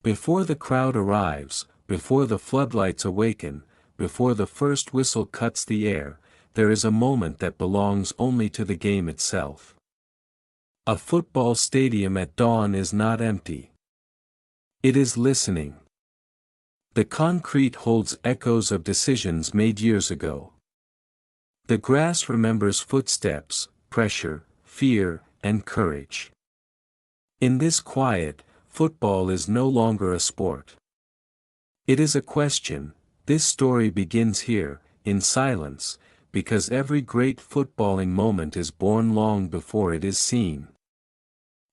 Before the crowd arrives, before the floodlights awaken, before the first whistle cuts the air, there is a moment that belongs only to the game itself. A football stadium at dawn is not empty. It is listening. The concrete holds echoes of decisions made years ago. The grass remembers footsteps, pressure, fear, and courage. In this quiet, football is no longer a sport. It is a question. This story begins here, in silence, because every great footballing moment is born long before it is seen.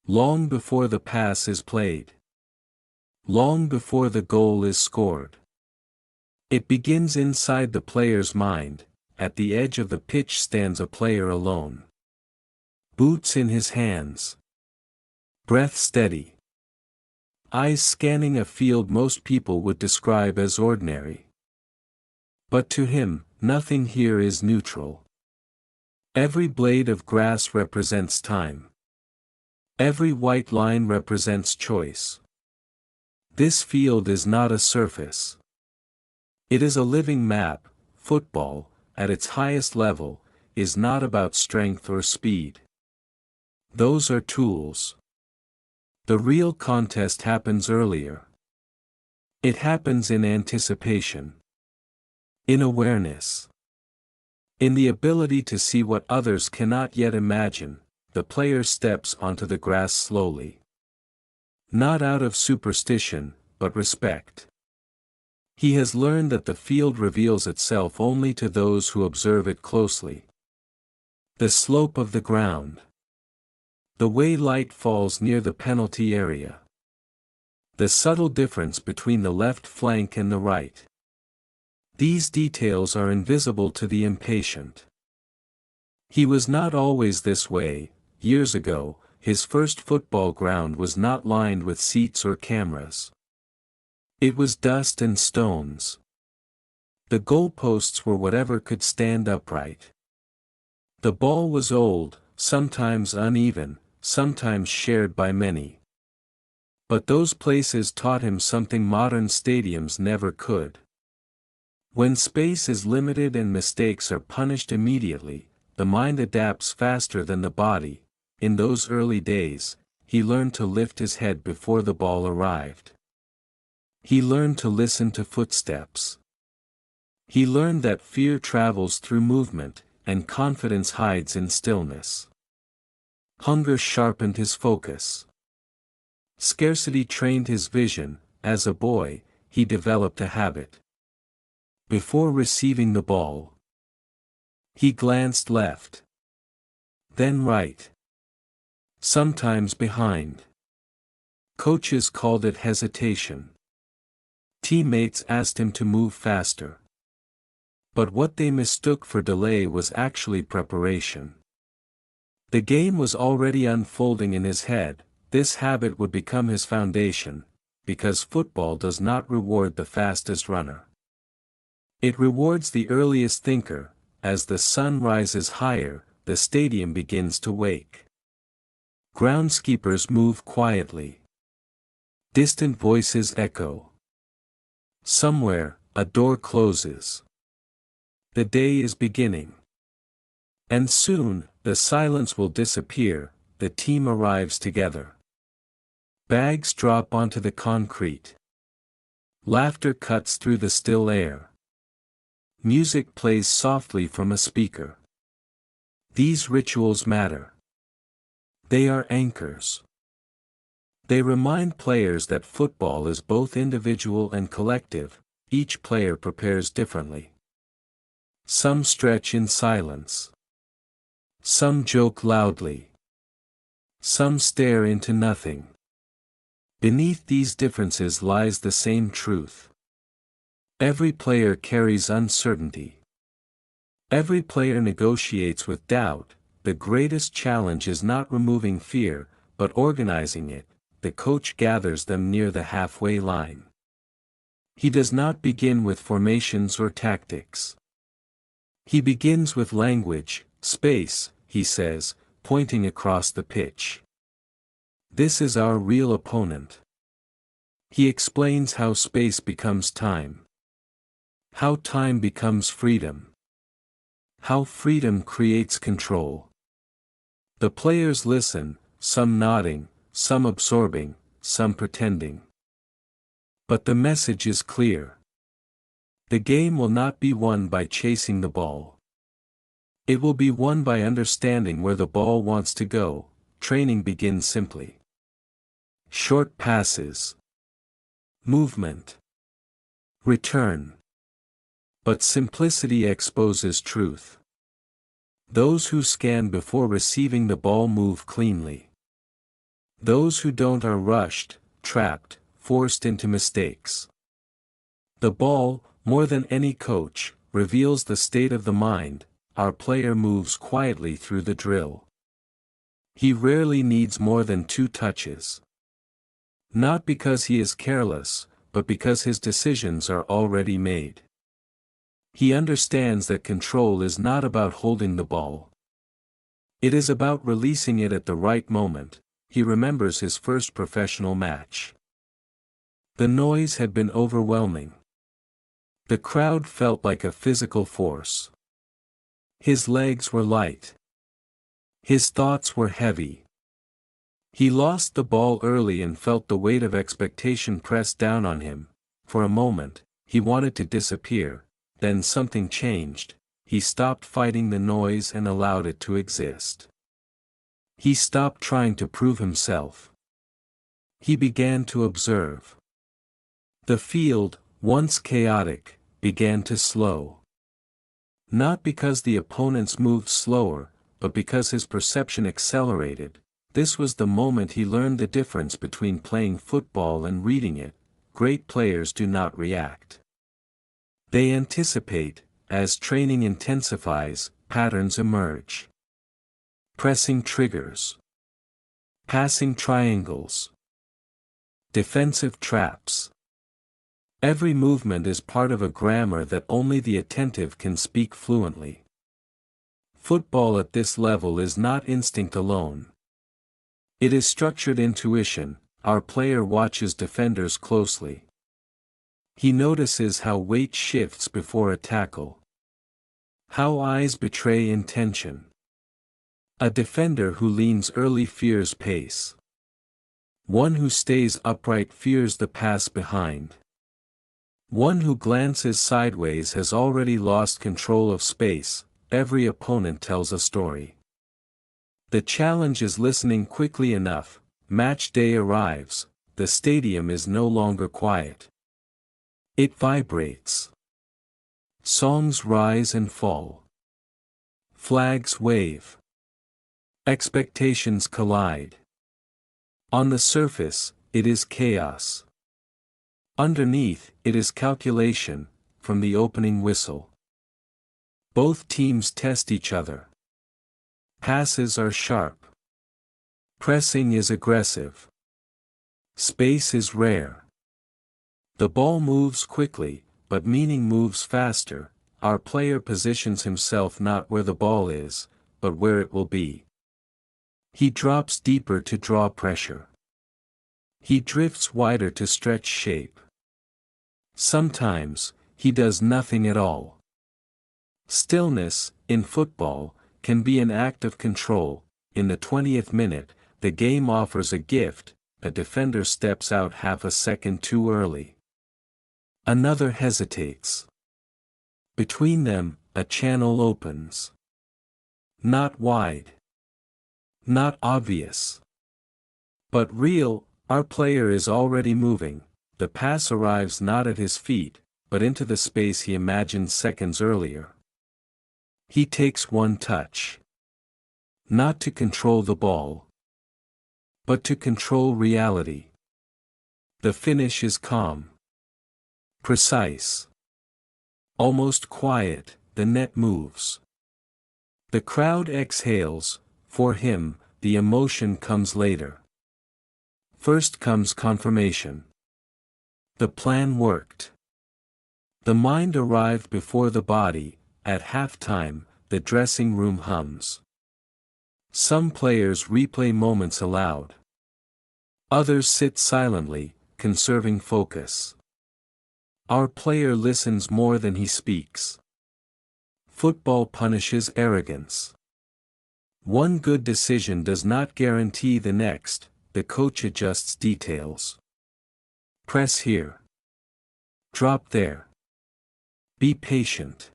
Long before the pass is played. Long before the goal is scored. It begins inside the player's mind. At the edge of the pitch stands a player alone. Boots in his hands. Breath steady. Eyes scanning a field most people would describe as ordinary. But to him, nothing here is neutral. Every blade of grass represents time. Every white line represents choice. This field is not a surface. It is a living map. Football, at its highest level, is not about strength or speed. Those are tools. The real contest happens earlier. It happens in anticipation. In awareness. In the ability to see what others cannot yet imagine, the player steps onto the grass slowly. Not out of superstition, but respect. He has learned that the field reveals itself only to those who observe it closely. The slope of the ground. The way light falls near the penalty area. The subtle difference between the left flank and the right. These details are invisible to the impatient. He was not always this way. Years ago, his first football ground was not lined with seats or cameras. It was dust and stones. The goalposts were whatever could stand upright. The ball was old, sometimes uneven, sometimes shared by many. But those places taught him something modern stadiums never could. When space is limited and mistakes are punished immediately, the mind adapts faster than the body. In those early days, he learned to lift his head before the ball arrived. He learned to listen to footsteps. He learned that fear travels through movement, and confidence hides in stillness. Hunger sharpened his focus. Scarcity trained his vision. As a boy, he developed a habit. Before receiving the ball, he glanced left. Then right. Sometimes behind. Coaches called it hesitation. Teammates asked him to move faster. But what they mistook for delay was actually preparation. The game was already unfolding in his head. This habit would become his foundation, because football does not reward the fastest runner. It rewards the earliest thinker. As the sun rises higher, the stadium begins to wake. Groundskeepers move quietly. Distant voices echo. Somewhere, a door closes. The day is beginning. And soon, the silence will disappear. The team arrives together. Bags drop onto the concrete. Laughter cuts through the still air. Music plays softly from a speaker. These rituals matter. They are anchors. They remind players that football is both individual and collective. Each player prepares differently. Some stretch in silence. Some joke loudly. Some stare into nothing. Beneath these differences lies the same truth. Every player carries uncertainty. Every player negotiates with doubt. The greatest challenge is not removing fear, but organizing it. The coach gathers them near the halfway line. He does not begin with formations or tactics. He begins with language. Space, he says, pointing across the pitch. This is our real opponent. He explains how space becomes time. How time becomes freedom. How freedom creates control. The players listen, some nodding, some absorbing, some pretending. But the message is clear. The game will not be won by chasing the ball. It will be won by understanding where the ball wants to go. Training begins simply. Short passes. Movement. Return. But simplicity exposes truth. Those who scan before receiving the ball move cleanly. Those who don't are rushed, trapped, forced into mistakes. The ball, more than any coach, reveals the state of the mind. Our player moves quietly through the drill. He rarely needs more than 2 touches. Not because he is careless, but because his decisions are already made. He understands that control is not about holding the ball. It is about releasing it at the right moment. He remembers his first professional match. The noise had been overwhelming. The crowd felt like a physical force. His legs were light. His thoughts were heavy. He lost the ball early and felt the weight of expectation press down on him. For a moment, he wanted to disappear. Then something changed. He stopped fighting the noise and allowed it to exist. He stopped trying to prove himself. He began to observe. The field, once chaotic, began to slow. Not because the opponents moved slower, but because his perception accelerated. This was the moment he learned the difference between playing football and reading it. Great players do not react. They anticipate. As training intensifies, patterns emerge. Pressing triggers. Passing triangles. Defensive traps. Every movement is part of a grammar that only the attentive can speak fluently. Football at this level is not instinct alone. It is structured intuition. Our player watches defenders closely. He notices how weight shifts before a tackle. How eyes betray intention. A defender who leans early fears pace. One who stays upright fears the pass behind. One who glances sideways has already lost control of space. Every opponent tells a story. The challenge is listening quickly enough. Match day arrives. The stadium is no longer quiet. It vibrates. Songs rise and fall. Flags wave. Expectations collide. On the surface, it is chaos. Underneath, it is calculation, from the opening whistle. Both teams test each other. Passes are sharp. Pressing is aggressive. Space is rare. The ball moves quickly, but meaning moves faster. Our player positions himself not where the ball is, but where it will be. He drops deeper to draw pressure. He drifts wider to stretch shape. Sometimes, he does nothing at all. Stillness, in football, can be an act of control. In the 20th minute, the game offers a gift. A defender steps out half a second too early. Another hesitates. Between them, a channel opens. Not wide. Not obvious. But real. Our player is already moving. The pass arrives not at his feet, but into the space he imagined seconds earlier. He takes one touch. Not to control the ball, but to control reality. The finish is calm. Precise. Almost quiet. The net moves. The crowd exhales. For him, the emotion comes later. First comes confirmation. The plan worked. The mind arrived before the body. At halftime, the dressing room hums. Some players replay moments aloud. Others sit silently, conserving focus. Our player listens more than he speaks. Football punishes arrogance. One good decision does not guarantee the next, the coach adjusts details. Press here. Drop there. Be patient.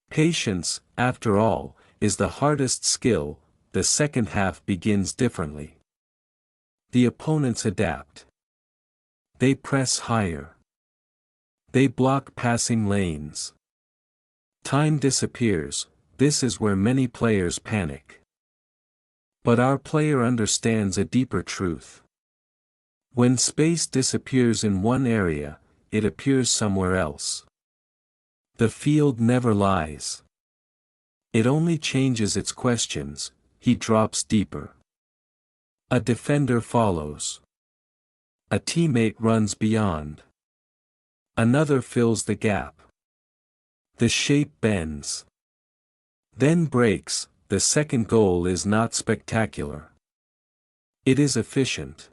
Patience, after all, is the hardest skill. The second half begins differently. The opponents adapt. They press higher. They block passing lanes. Time disappears. This is where many players panic. But our player understands a deeper truth. When space disappears in one area, it appears somewhere else. The field never lies. It only changes its questions. He drops deeper. A defender follows. A teammate runs beyond. Another fills the gap. The shape bends. Then breaks. The second goal is not spectacular. It is efficient.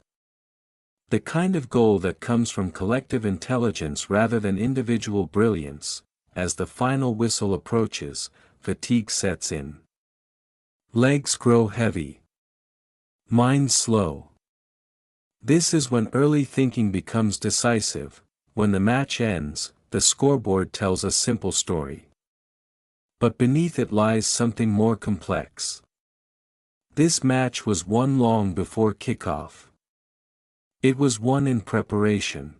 The kind of goal that comes from collective intelligence rather than individual brilliance. As the final whistle approaches, fatigue sets in. Legs grow heavy. Mind slow. This is when early thinking becomes decisive. When the match ends, the scoreboard tells a simple story. But beneath it lies something more complex. This match was won long before kickoff. It was won in preparation.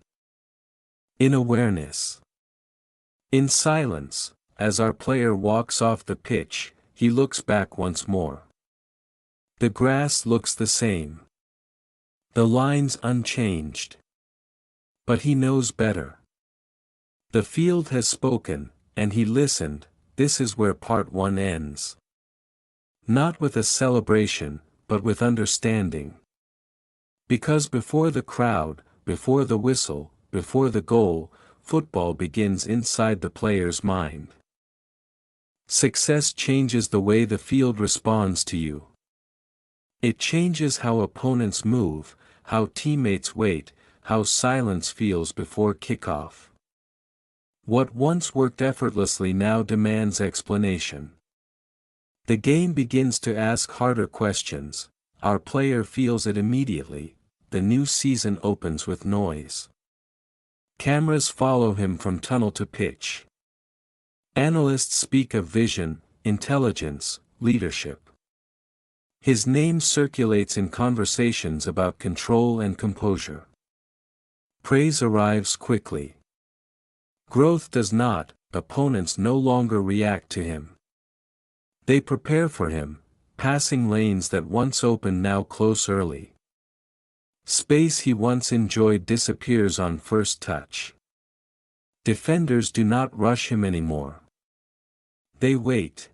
In awareness. In silence, as our player walks off the pitch, he looks back once more. The grass looks the same. The lines unchanged. But he knows better. The field has spoken, and he listened. This is where part 1 ends. Not with a celebration, but with understanding. Because before the crowd, before the whistle, before the goal, football begins inside the player's mind. Success changes the way the field responds to you. It changes how opponents move, how teammates wait, how silence feels before kickoff. What once worked effortlessly now demands explanation. The game begins to ask harder questions. Our player feels it immediately. The new season opens with noise. Cameras follow him from tunnel to pitch. Analysts speak of vision, intelligence, leadership. His name circulates in conversations about control and composure. Praise arrives quickly. Growth does not. Opponents no longer react to him. They prepare for him, passing lanes that once opened now close early. Space he once enjoyed disappears on first touch. Defenders do not rush him anymore. They wait.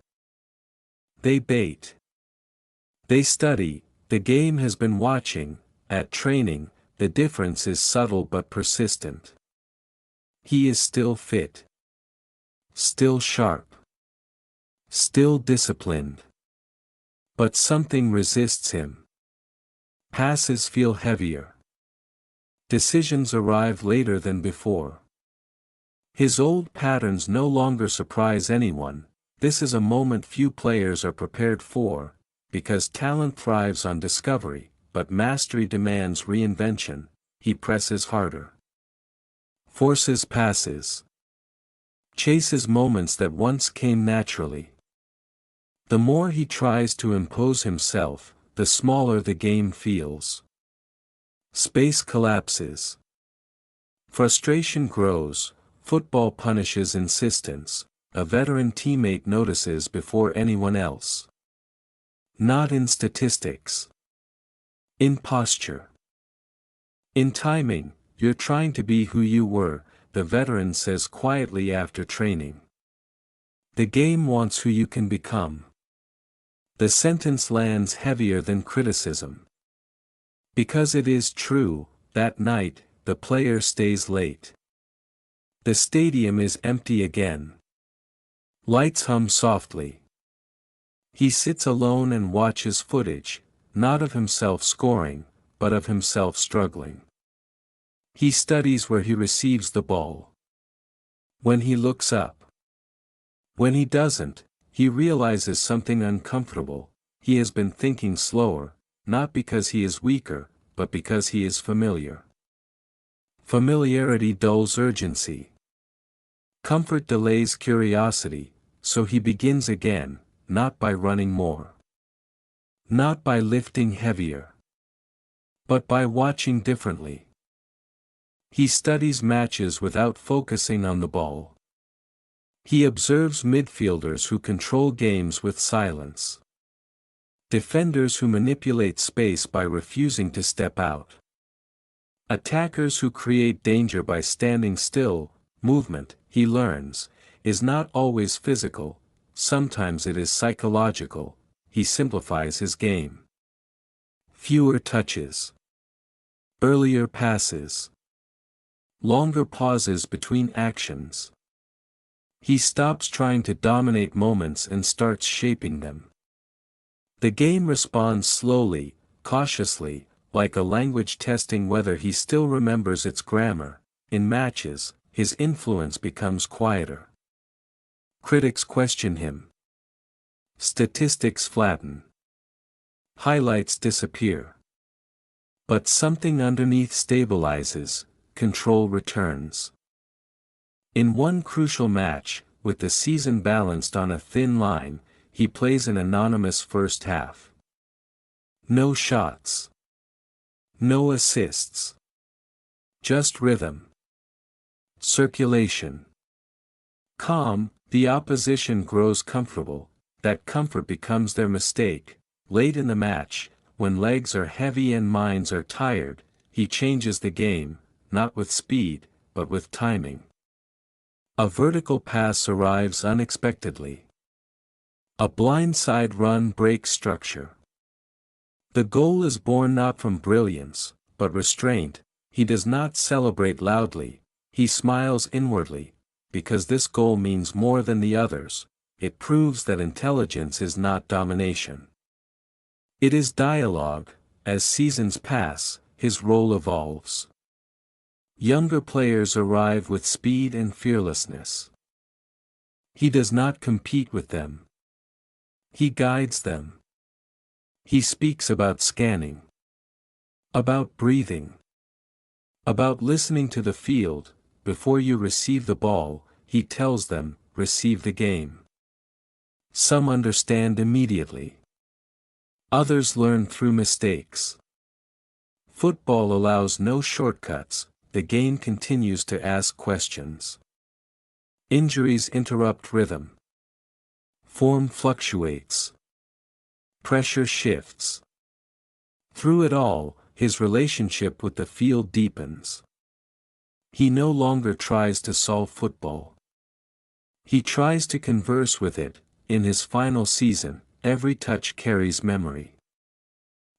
They bait. They study. The game has been watching. At training, the difference is subtle but persistent. He is still fit. Still sharp. Still disciplined. But something resists him. Passes feel heavier. Decisions arrive later than before. His old patterns no longer surprise anyone. This is a moment few players are prepared for, because talent thrives on discovery, but mastery demands reinvention. He presses harder. Forces passes. Chases moments that once came naturally. The more he tries to impose himself, the smaller the game feels. Space collapses. Frustration grows. Football punishes insistence. A veteran teammate notices before anyone else. Not in statistics. In posture. In timing. You're trying to be who you were, the veteran says quietly after training. The game wants who you can become. The sentence lands heavier than criticism. Because it is true, that night, the player stays late. The stadium is empty again. Lights hum softly. He sits alone and watches footage, not of himself scoring, but of himself struggling. He studies where he receives the ball. When he looks up. When he doesn't, he realizes something uncomfortable. He has been thinking slower, not because he is weaker, but because he is familiar. Familiarity dulls urgency. Comfort delays curiosity, so he begins again, not by running more. Not by lifting heavier. But by watching differently. He studies matches without focusing on the ball. He observes midfielders who control games with silence. Defenders who manipulate space by refusing to step out. Attackers who create danger by standing still. Movement, he learns, is not always physical, sometimes it is psychological. He simplifies his game. Fewer touches. Earlier passes. Longer pauses between actions. He stops trying to dominate moments and starts shaping them. The game responds slowly, cautiously, like a language testing whether he still remembers its grammar. In matches, his influence becomes quieter. Critics question him. Statistics flatten. Highlights disappear. But something underneath stabilizes, control returns. In one crucial match, with the season balanced on a thin line, he plays an anonymous first half. No shots. No assists. Just rhythm. Circulation. Calm, the opposition grows comfortable, that comfort becomes their mistake. Late in the match, when legs are heavy and minds are tired, he changes the game, not with speed, but with timing. A vertical pass arrives unexpectedly. A blindside run breaks structure. The goal is born not from brilliance, but restraint. He does not celebrate loudly, he smiles inwardly, because this goal means more than the others. It proves that intelligence is not domination. It is dialogue. As seasons pass, his role evolves. Younger players arrive with speed and fearlessness. He does not compete with them. He guides them. He speaks about scanning. About breathing. About listening to the field. Before you receive the ball, he tells them, receive the game. Some understand immediately. Others learn through mistakes. Football allows no shortcuts, the game continues to ask questions. Injuries interrupt rhythm. Form fluctuates. Pressure shifts. Through it all, his relationship with the field deepens. He no longer tries to solve football. He tries to converse with it. In his final season, every touch carries memory.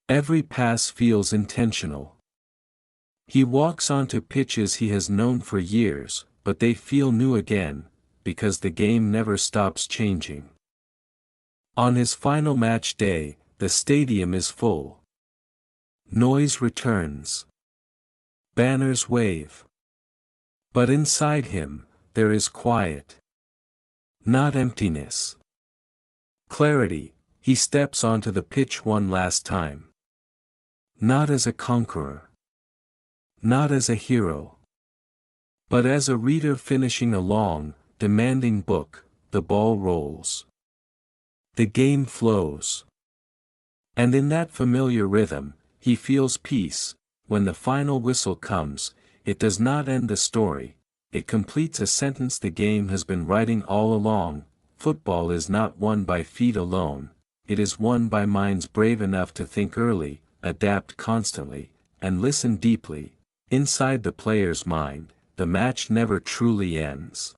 Every pass feels intentional. He walks onto pitches he has known for years, but they feel new again, because the game never stops changing. On his final match day, the stadium is full. Noise returns. Banners wave. But inside him, there is quiet. Not emptiness. Clarity. He steps onto the pitch one last time. Not as a conqueror. Not as a hero. But as a reader finishing a long, demanding book. The ball rolls. The game flows. And in that familiar rhythm, he feels peace. When the final whistle comes, it does not end the story, it completes a sentence the game has been writing all along. Football is not won by feet alone, it is won by minds brave enough to think early, adapt constantly, and listen deeply. Inside the player's mind, the match never truly ends.